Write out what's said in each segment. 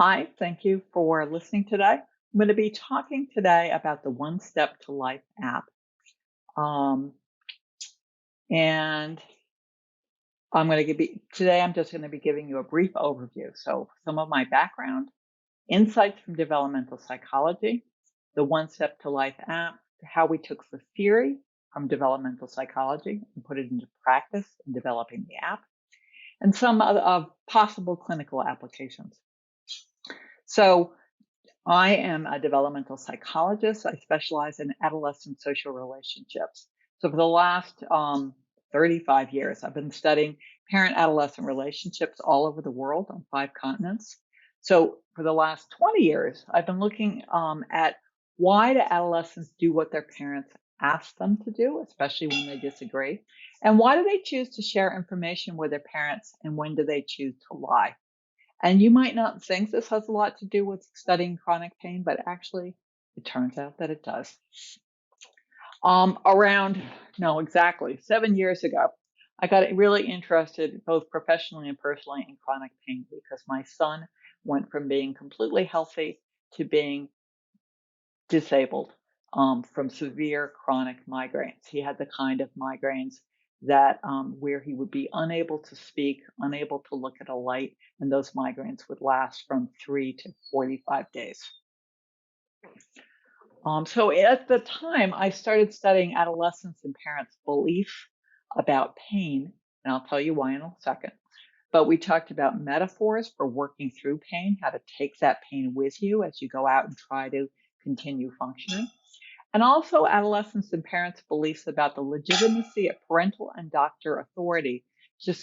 Hi, thank you for listening today. I'm going to be talking today about the One Step to Life app. Um, and I'm just going to be giving you a brief overview. So, some of my background, insights from developmental psychology, the One Step to Life app, how we took the theory from developmental psychology and put it into practice in developing the app, and some of possible clinical applications. So, I am a developmental psychologist. I specialize in adolescent social relationships. So for the last 35 years, I've been studying parent-adolescent relationships all over the world on 5 continents. So for the last 20 years, I've been looking at why do adolescents do what their parents ask them to do, especially when they disagree, and why do they choose to share information with their parents, and when do they choose to lie? And you might not think this has a lot to do with studying chronic pain, but actually, it turns out that it does. Exactly 7 years ago, I got really interested both professionally and personally in chronic pain because my son went from being completely healthy to being disabled from severe chronic migraines. He had the kind of migraines that where he would be unable to speak, unable to look at a light, and those migraines would last from 3 to 45 days. So at the time, I started studying adolescents and parents' belief about pain, and I'll tell you why in a second. But we talked about metaphors for working through pain, how to take that pain with you as you go out and try to continue functioning. And also adolescents and parents' beliefs about the legitimacy of parental and doctor authority to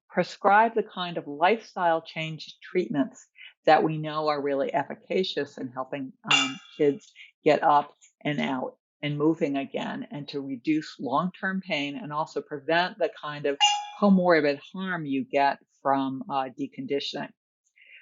prescribe the kind of lifestyle change treatments that we know are really efficacious in helping kids get up and out and moving again, and to reduce long-term pain and also prevent the kind of comorbid harm you get from deconditioning.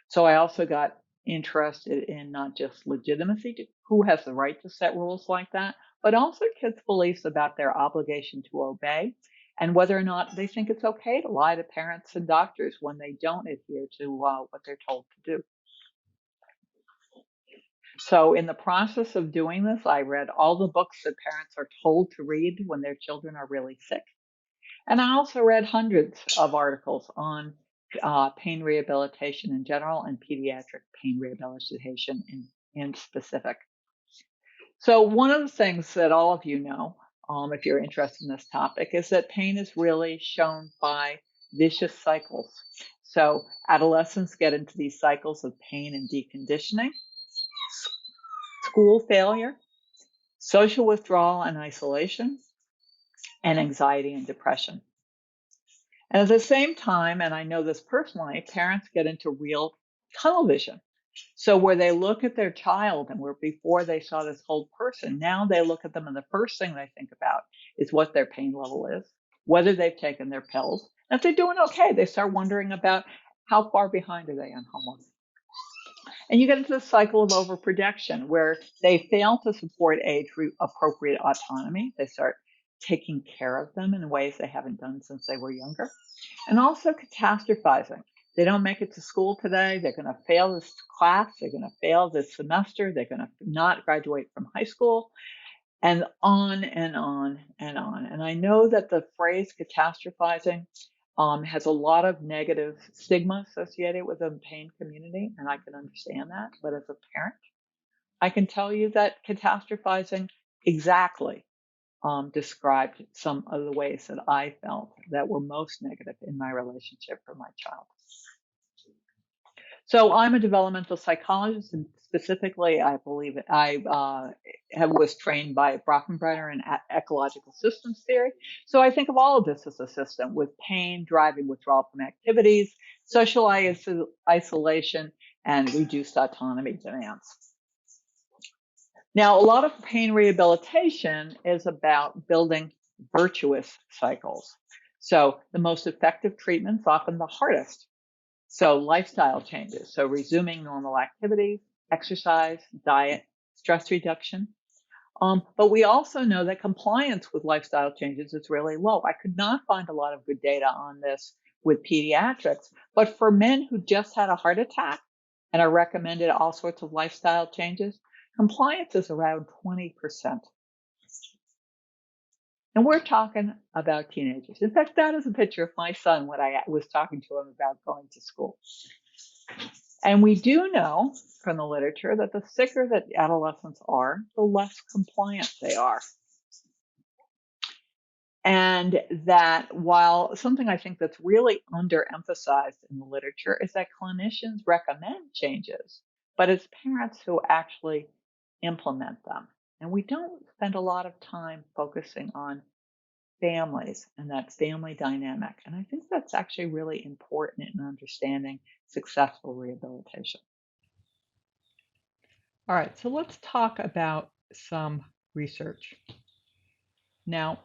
So I also got interested in not just legitimacy, who has the right to set rules like that, but also kids' beliefs about their obligation to obey and whether or not they think it's okay to lie to parents and doctors when they don't adhere to what they're told to do. So in the process of doing this, I read all the books that parents are told to read when their children are really sick. And I also read hundreds of articles on pain rehabilitation in general and pediatric pain rehabilitation in specific. So one of the things that all of you know, if you're interested in this topic, is that pain is really shown by vicious cycles. So adolescents get into these cycles of pain and deconditioning, school failure, social withdrawal and isolation, and anxiety and depression. And at the same time, and I know this personally, parents get into real tunnel vision. So where they look at their child and where before they saw this whole person, now they look at them and the first thing they think about is what their pain level is, whether they've taken their pills. And if they're doing okay, they start wondering about how far behind are they on homework. And you get into the cycle of overprotection where they fail to support age-appropriate autonomy. They start taking care of them in ways they haven't done since they were younger. And also catastrophizing. They don't make it to school today. They're going to fail this class. They're going to fail this semester. They're going to not graduate from high school. And on and on and on. And I know that the phrase catastrophizing has a lot of negative stigma associated with the pain community, and I can understand that. But as a parent, I can tell you that catastrophizing exactly described some of the ways that I felt that were most negative in my relationship for my child. So I'm a developmental psychologist, and specifically, I believe was trained by Brockenbrenner in ecological systems theory. So I think of all of this as a system with pain driving withdrawal from activities, social isolation, and reduced autonomy demands. Now, a lot of pain rehabilitation is about building virtuous cycles. So the most effective treatment's often the hardest. So lifestyle changes, so resuming normal activities, exercise, diet, stress reduction. But we also know that compliance with lifestyle changes is really low. I could not find a lot of good data on this with pediatrics, but for men who just had a heart attack, and are recommended all sorts of lifestyle changes, compliance is around 20%. And we're talking about teenagers. In fact, that is a picture of my son when I was talking to him about going to school. And we do know from the literature that the sicker that adolescents are, the less compliant they are. And that while something I think that's really underemphasized in the literature is that clinicians recommend changes, but it's parents who actually implement them. And we don't spend a lot of time focusing on families and that family dynamic. And I think that's actually really important in understanding successful rehabilitation. All right, so let's talk about some research. Now,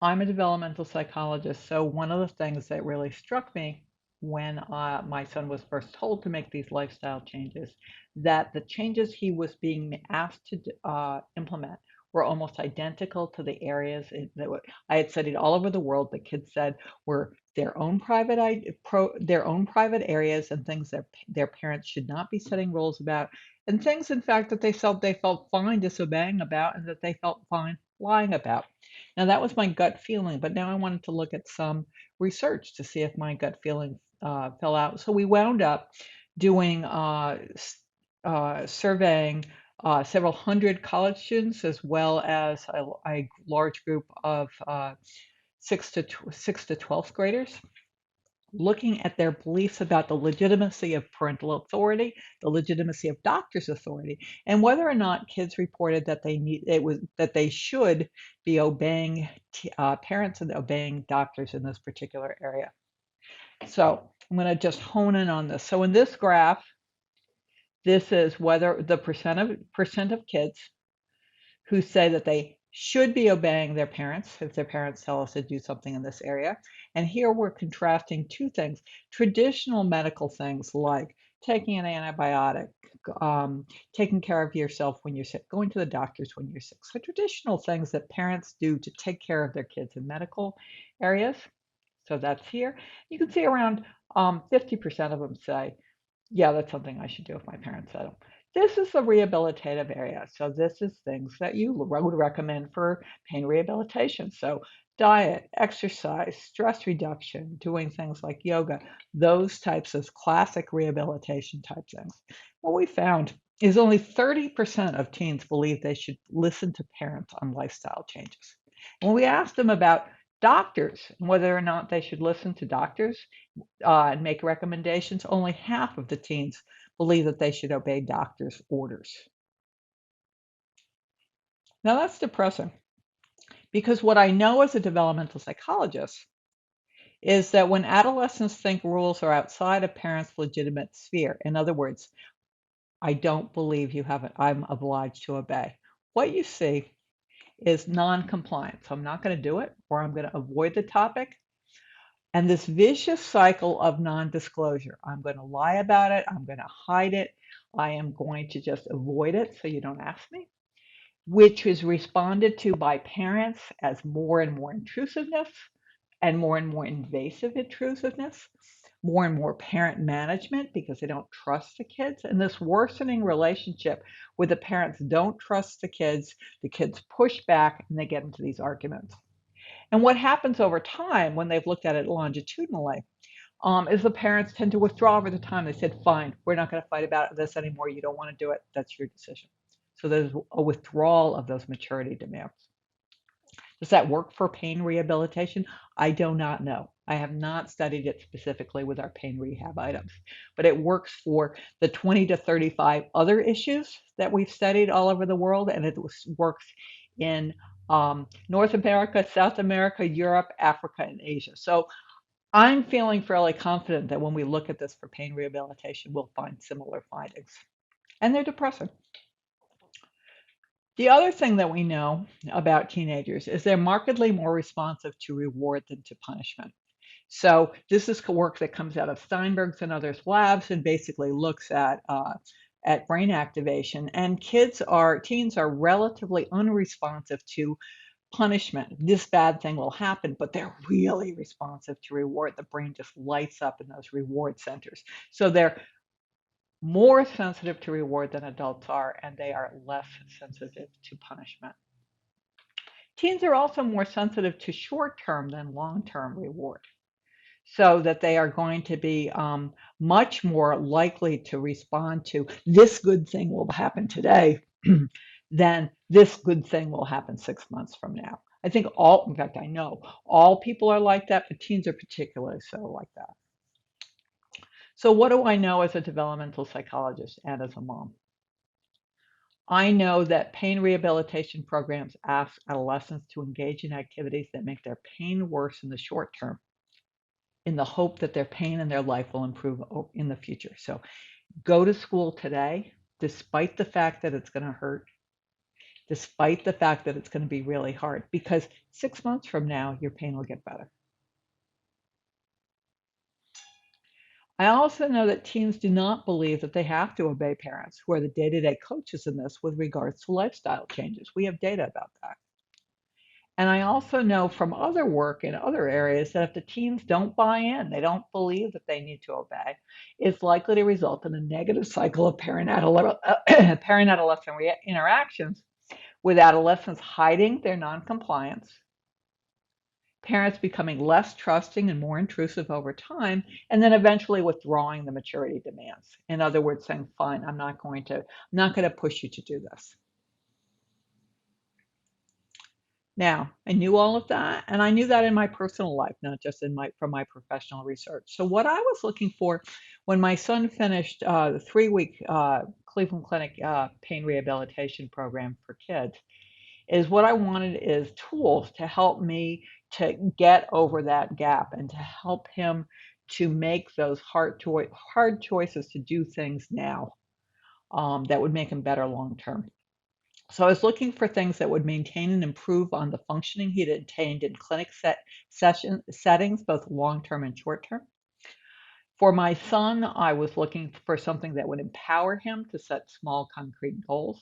I'm a developmental psychologist, so one of the things that really struck me when my son was first told to make these lifestyle changes, that the changes he was being asked to implement were almost identical to the areas that I had studied all over the world. The kids said were their own private areas and things that their parents should not be setting rules about, and things, in fact, that they felt fine disobeying about, and that they felt fine lying about. Now, that was my gut feeling, but now I wanted to look at some research to see if my gut feeling fell out. So we wound up doing surveying several hundred college students, as well as a large group of 6 to 12th graders, looking at their beliefs about the legitimacy of parental authority, the legitimacy of doctors' authority, and whether or not kids reported that they should be obeying parents and obeying doctors in this particular area. So I'm going to just hone in on this. So in this graph, this is whether the percent of kids who say that they should be obeying their parents if their parents tell us to do something in this area. And here we're contrasting two things: traditional medical things like taking an antibiotic, taking care of yourself when you're sick, going to the doctors when you're sick. So traditional things that parents do to take care of their kids in medical areas. So that's here. You can see around 50% of them say, yeah, that's something I should do if my parents said it. This is the rehabilitative area. So this is things that you would recommend for pain rehabilitation. So diet, exercise, stress reduction, doing things like yoga, those types of classic rehabilitation type things. What we found is only 30% of teens believe they should listen to parents on lifestyle changes. When we asked them about doctors and whether or not they should listen to doctors and make recommendations, only half of the teens believe that they should obey doctors' orders. Now that's depressing, because what I know as a developmental psychologist is that when adolescents think rules are outside a parent's legitimate sphere, in other words, I don't believe you have it, I'm obliged to obey, what you see is non-compliance. I'm not going to do it, or I'm going to avoid the topic. And this vicious cycle of non-disclosure. I'm going to lie about it. I'm going to hide it. I am going to just avoid it so you don't ask me, which is responded to by parents as more and more intrusiveness and more invasive intrusiveness, more and more parent management because they don't trust the kids, and this worsening relationship where the parents don't trust the kids push back, and they get into these arguments. And what happens over time when they've looked at it longitudinally is the parents tend to withdraw over the time. They said, fine, we're not going to fight about this anymore. You don't want to do it. That's your decision. So there's a withdrawal of those maturity demands. Does that work for pain rehabilitation? I do not know. I have not studied it specifically with our pain rehab items, but it works for the 20 to 35 other issues that we've studied all over the world, and it works in North America, South America, Europe, Africa, and Asia. So I'm feeling fairly confident that when we look at this for pain rehabilitation, we'll find similar findings. And they're depressing. The other thing that we know about teenagers is they're markedly more responsive to reward than to punishment. So this is work that comes out of Steinberg's and others' labs and basically looks at brain activation. And teens are relatively unresponsive to punishment. This bad thing will happen, but they're really responsive to reward. The brain just lights up in those reward centers. So they're more sensitive to reward than adults are, and they are less sensitive to punishment. Teens are also more sensitive to short-term than long-term reward, so that they are going to be much more likely to respond to this good thing will happen today than this good thing will happen 6 months from now. I think in fact, I know all people are like that, but teens are particularly so like that. So, what do I know as a developmental psychologist and as a mom? I know that pain rehabilitation programs ask adolescents to engage in activities that make their pain worse in the short term, in the hope that their pain and their life will improve in the future. So go to school today, despite the fact that it's going to hurt, despite the fact that it's going to be really hard, because 6 months from now, your pain will get better. I also know that teens do not believe that they have to obey parents who are the day-to-day coaches in this with regards to lifestyle changes. We have data about that. And I also know from other work in other areas that if the teens don't buy in, they don't believe that they need to obey, it's likely to result in a negative cycle of parent-adolescent interactions, with adolescents hiding their noncompliance, parents becoming less trusting and more intrusive over time, and then eventually withdrawing the maturity demands. In other words, saying, "Fine, I'm not going to push you to do this." Now, I knew all of that, and I knew that in my personal life, not just from my professional research. So, what I was looking for when my son finished the 3-week Cleveland Clinic pain rehabilitation program for kids is what I wanted is tools to help me to get over that gap and to help him to make those hard choices to do things now that would make him better long term. So I was looking for things that would maintain and improve on the functioning he'd attained in clinic settings, both long-term and short-term. For my son, I was looking for something that would empower him to set small, concrete goals,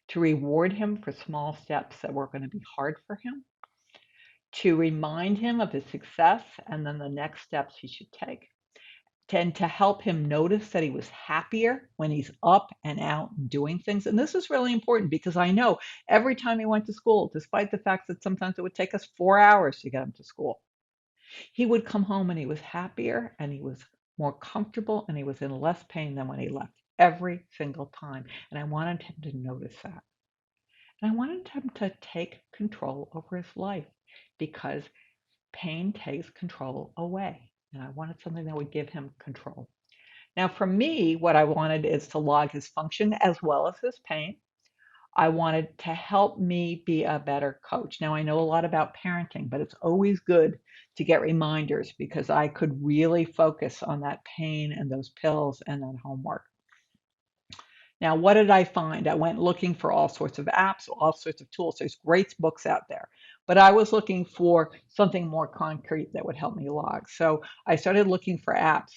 to reward him for small steps that were going to be hard for him, to remind him of his success and then the next steps he should take, and to help him notice that he was happier when he's up and out and doing things. And this is really important because I know every time he went to school, despite the fact that sometimes it would take us 4 hours to get him to school, he would come home and he was happier and he was more comfortable and he was in less pain than when he left every single time. And I wanted him to notice that. And I wanted him to take control over his life because pain takes control away. And I wanted something that would give him control. Now, for me, what I wanted is to log his function as well as his pain. I wanted to help me be a better coach. Now, I know a lot about parenting, but it's always good to get reminders because I could really focus on that pain and those pills and that homework. Now, what did I find? I went looking for all sorts of apps, all sorts of tools. There's great books out there, but I was looking for something more concrete that would help me log. So I started looking for apps.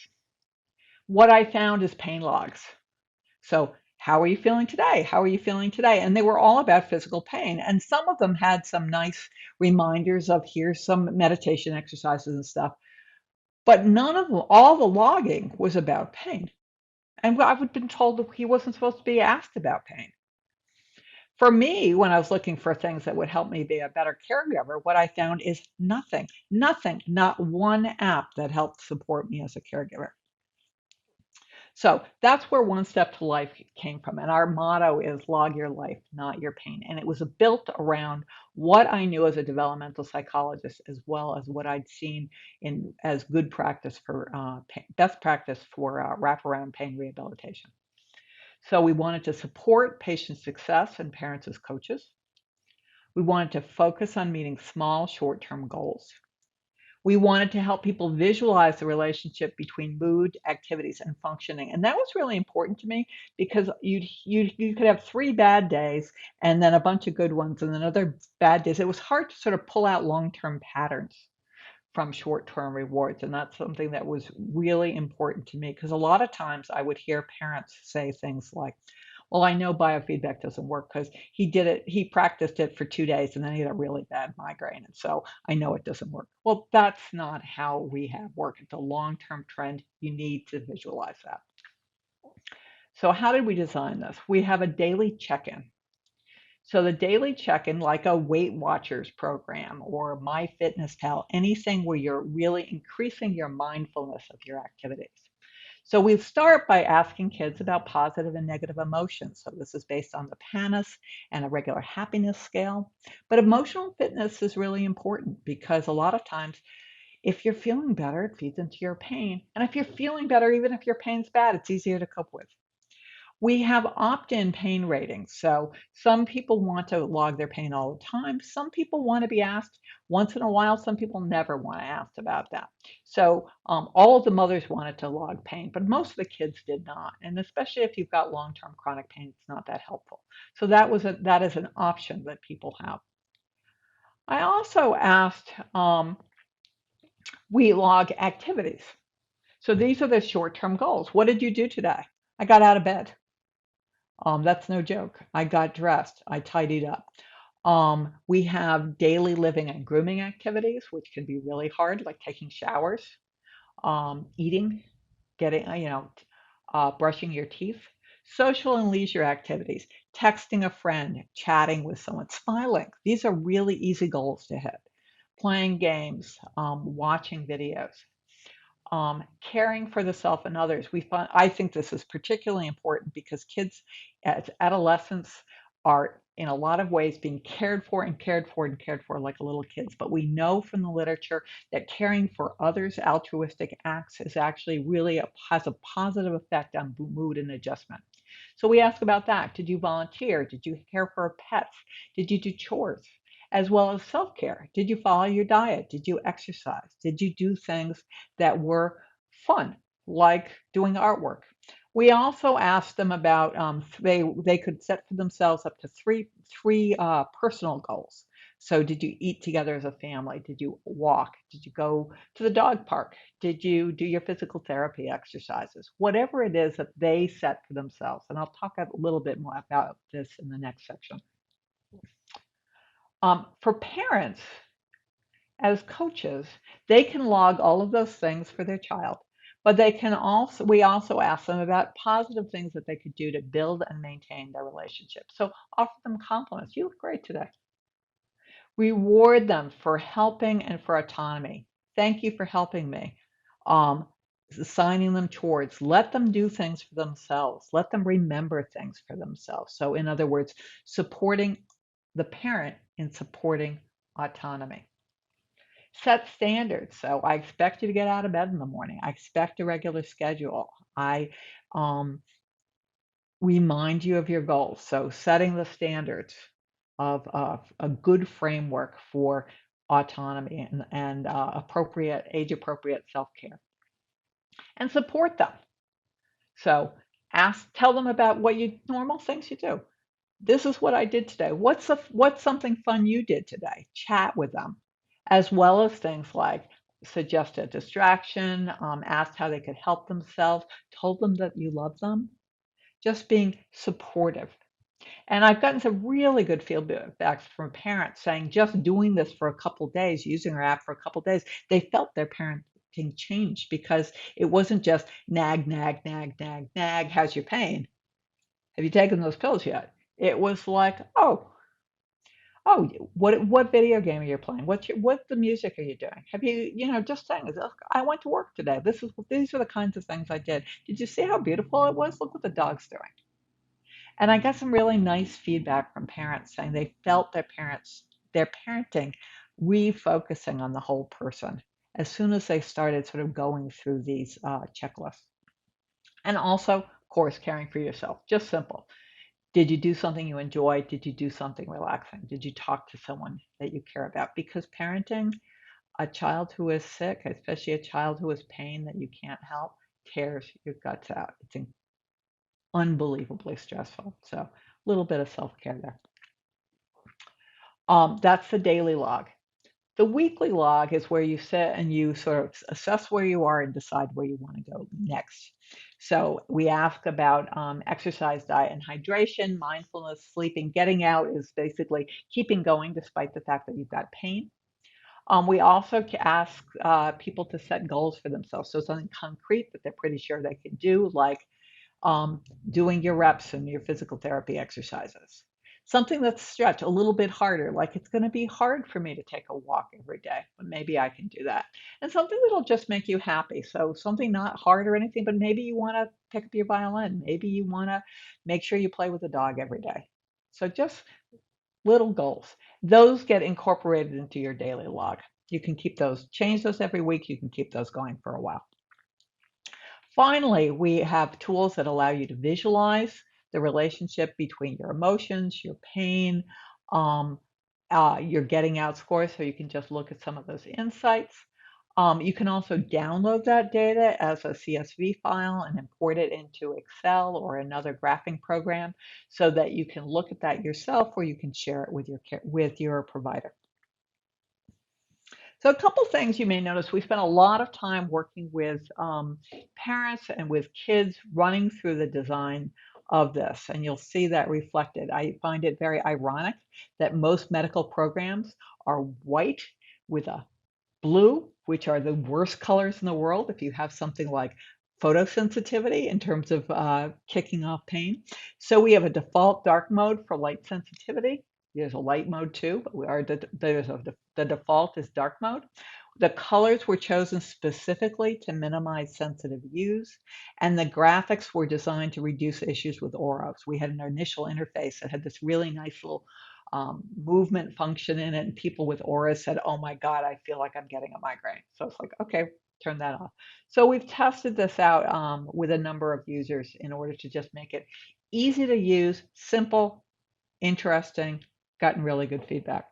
What I found is pain logs. So, how are you feeling today? How are you feeling today? And they were all about physical pain. And some of them had some nice reminders of here's some meditation exercises and stuff. But none of them, all the logging was about pain. And I've been told that he wasn't supposed to be asked about pain. For me, when I was looking for things that would help me be a better caregiver, what I found is nothing, not one app that helped support me as a caregiver. So that's where 1step2life came from. And our motto is log your life, not your pain. And it was built around what I knew as a developmental psychologist, as well as what I'd seen in as good practice for best practice for wraparound pain rehabilitation. So we wanted to support patient success and parents as coaches. We wanted to focus on meeting small, short-term goals. We wanted to help people visualize the relationship between mood, activities, and functioning. And that was really important to me because you could have 3 bad days and then a bunch of good ones and then other bad days. It was hard to sort of pull out long-term patterns from short-term rewards. And that's something that was really important to me because a lot of times I would hear parents say things like, well, I know biofeedback doesn't work because he practiced it for 2 days and then he had a really bad migraine. And so I know it doesn't work. Well, that's not how rehab works. It's a long-term trend. You need to visualize that. So how did we design this? We have a daily check-in. So the daily check-in, like a Weight Watchers program or MyFitnessPal, anything where you're really increasing your mindfulness of your activities. So we start by asking kids about positive and negative emotions. So this is based on the PANAS and a regular happiness scale. But emotional fitness is really important because a lot of times if you're feeling better, it feeds into your pain. And if you're feeling better, even if your pain's bad, it's easier to cope with. We have opt-in pain ratings. So some people want to log their pain all the time. Some people want to be asked once in a while. Some people never want to ask about that. So all of the mothers wanted to log pain, but most of the kids did not. And especially if you've got long-term chronic pain, it's not that helpful. So that is an option that people have. I also asked, we log activities. So these are the short-term goals. What did you do today? I got out of bed. That's no joke. I got dressed. I tidied up. We have daily living and grooming activities, which can be really hard, like taking showers, eating, getting, brushing your teeth. Social and leisure activities, texting a friend, chatting with someone, smiling. These are really easy goals to hit. Playing games, watching videos. Caring for the self and others. I think this is particularly important because kids as adolescents are in a lot of ways being cared for and cared for and cared for like little kids. But we know from the literature that caring for others, altruistic acts, is actually really has a positive effect on mood and adjustment. So we ask about that. Did you volunteer? Did you care for pets? Did you do chores? As well as self care. Did you follow your diet? Did you exercise? Did you do things that were fun, like doing artwork? We also asked them about they could set for themselves up to three personal goals. So did you eat together as a family? Did you walk? Did you go to the dog park? Did you do your physical therapy exercises? Whatever it is that they set for themselves. And I'll talk a little bit more about this in the next section. For parents, as coaches, they can log all of those things for their child, but we also ask them about positive things that they could do to build and maintain their relationship. So offer them compliments. You look great today. Reward them for helping and for autonomy. Thank you for helping me. Um, Assigning them towards. Let them do things for themselves. Let them remember things for themselves. So in other words, supporting the parent in supporting autonomy. Set standards. So I expect you to get out of bed in the morning. I expect a regular schedule. I um, remind you of your goals. So setting the standards of a good framework for autonomy and appropriate age appropriate self care and support them. So tell them about what you normal things you do. This is what I did today. What's something fun you did today? Chat with them, as well as things like suggest a distraction, asked how they could help themselves, told them that you love them, just being supportive. And I've gotten some really good feedback from parents saying just doing this for a couple days, using our app for a couple days, they felt their parenting changed because it wasn't just nag, nag, nag, nag, nag, how's your pain? Have you taken those pills yet? It was like, oh, what video game are you playing? What the music are you doing? Have just saying, I went to work today. These are the kinds of things I did. Did you see how beautiful it was? Look what the dog's doing. And I got some really nice feedback from parents saying they felt their parenting refocusing on the whole person as soon as they started sort of going through these checklists. And also, of course, caring for yourself. Just simple. Did you do something you enjoyed? Did you do something relaxing? Did you talk to someone that you care about? Because parenting a child who is sick, especially a child who has pain that you can't help, tears your guts out. It's unbelievably stressful. So a little bit of self-care there. That's the daily log. The weekly log is where you sit and you sort of assess where you are and decide where you want to go next. So we ask about exercise, diet, and hydration, mindfulness, sleeping. Getting out is basically keeping going despite the fact that you've got pain. We also ask people to set goals for themselves. So something concrete that they're pretty sure they can do, like doing your reps and your physical therapy exercises. Something that's stretch a little bit harder, like it's going to be hard for me to take a walk every day, but maybe I can do that. And something that'll just make you happy. So something not hard or anything, but maybe you want to pick up your violin. Maybe you want to make sure you play with a dog every day. So just little goals. Those get incorporated into your daily log. You can keep those, change those every week. You can keep those going for a while. Finally, we have tools that allow you to visualize the relationship between your emotions, your pain, um, your getting out scores, so you can just look at some of those insights. You can also download that data as a CSV file and import it into Excel or another graphing program so that you can look at that yourself or you can share it with your provider. So a couple things you may notice, we spent a lot of time working with parents and with kids running through the design of this, and you'll see that reflected. I find it very ironic that most medical programs are white with a blue, which are the worst colors in the world if you have something like photosensitivity in terms of kicking off pain. So we have a default dark mode for light sensitivity. There's a light mode too, but the default is dark mode. The colors were chosen specifically to minimize sensitive use, and the graphics were designed to reduce issues with auras. We had an initial interface that had this really nice little movement function in it, and people with auras said, "Oh my God, I feel like I'm getting a migraine." So it's like, okay, turn that off. So we've tested this out with a number of users in order to just make it easy to use, simple, interesting, gotten really good feedback.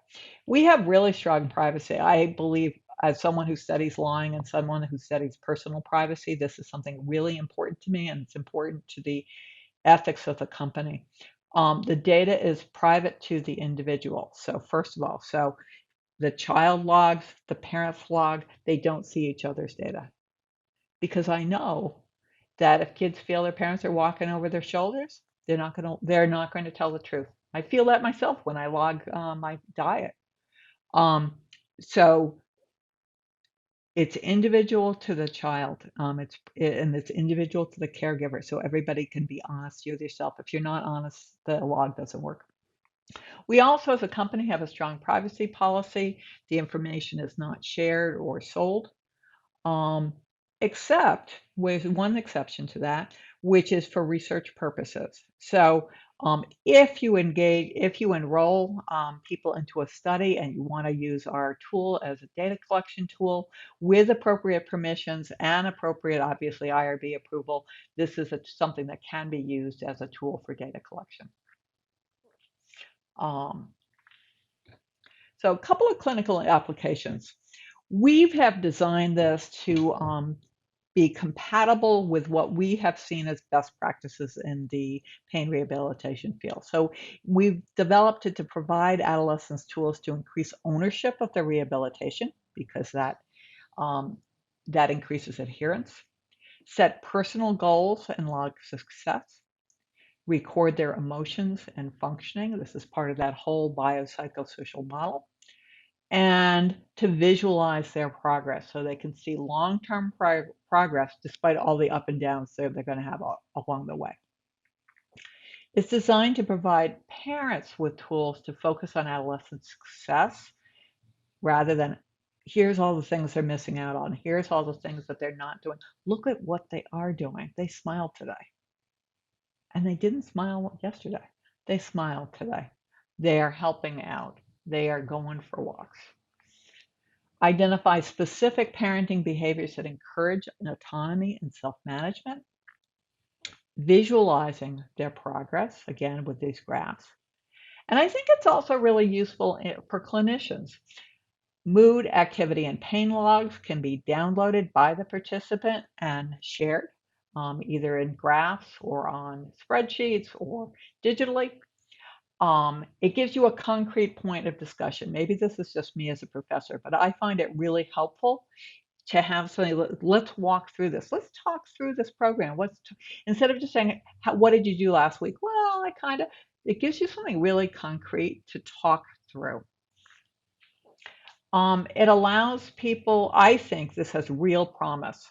We have really strong privacy. I believe, as someone who studies lying and someone who studies personal privacy, this is something really important to me, and it's important to the ethics of the company. The data is private to the individual. So first of all, so the child logs, the parents log, they don't see each other's data. Because I know that if kids feel their parents are walking over their shoulders, they're not going to tell the truth. I feel that myself when I log my diet. Um, so it's individual to the child. And it's individual to the caregiver. So everybody can be honest with yourself. If you're not honest, the log doesn't work. We also, as a company, have a strong privacy policy. The information is not shared or sold, um, except with one exception to that, which is for research purposes. So if you enroll people into a study and you want to use our tool as a data collection tool with appropriate permissions and appropriate, obviously, IRB approval, this is something that can be used as a tool for data collection. Um, So a couple of clinical applications. We have designed this to be compatible with what we have seen as best practices in the pain rehabilitation field. So we've developed it to provide adolescents tools to increase ownership of their rehabilitation because um, that increases adherence, set personal goals and log success, record their emotions and functioning. This is part of that whole biopsychosocial model, and to visualize their progress so they can see long-term progress despite all the up and downs they're going to have along the way. It's designed to provide parents with tools to focus on adolescent success rather than here's all the things they're missing out on. Here's all the things that they're not doing. Look at what they are doing. They smiled today. And they didn't smile yesterday. They smiled today. They are helping out. They are going for walks. Identify specific parenting behaviors that encourage autonomy and self-management, visualizing their progress, again with these graphs. And I think it's also really useful for clinicians. Mood, activity, and pain logs can be downloaded by the participant and shared, either in graphs or on spreadsheets or digitally. It gives you a concrete point of discussion. Maybe this is just me as a professor, but I find it really helpful to have something. Let's walk through this. Let's talk through this program. Instead of just saying, "What did you do last week?" Well, it gives you something really concrete to talk through. It allows people. I think this has real promise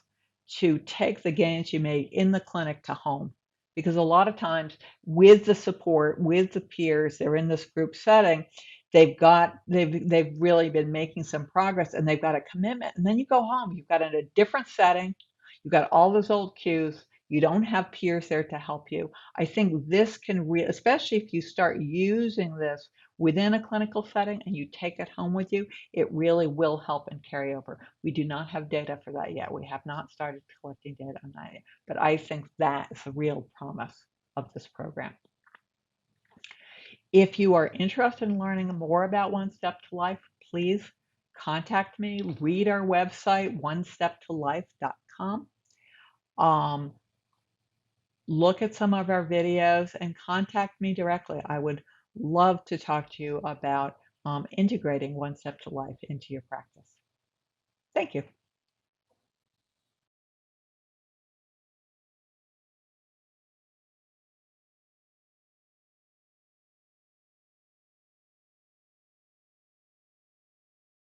to take the gains you made in the clinic to home, because a lot of times with the support, with the peers, they're in this group setting, they've really been making some progress and they've got a commitment. And then you go home, you've got in a different setting, you've got all those old cues, you don't have peers there to help you. I think this can especially if you start using this within a clinical setting and you take it home with you, it really will help and carry over. We do not have data for that yet. We have not started collecting data on that yet, but I think that is the real promise of this program. If you are interested in learning more about One Step to Life, please contact me, read our website, 1step2life.com. Look at some of our videos and contact me directly. I would love to talk to you about integrating One Step to Life into your practice. Thank you.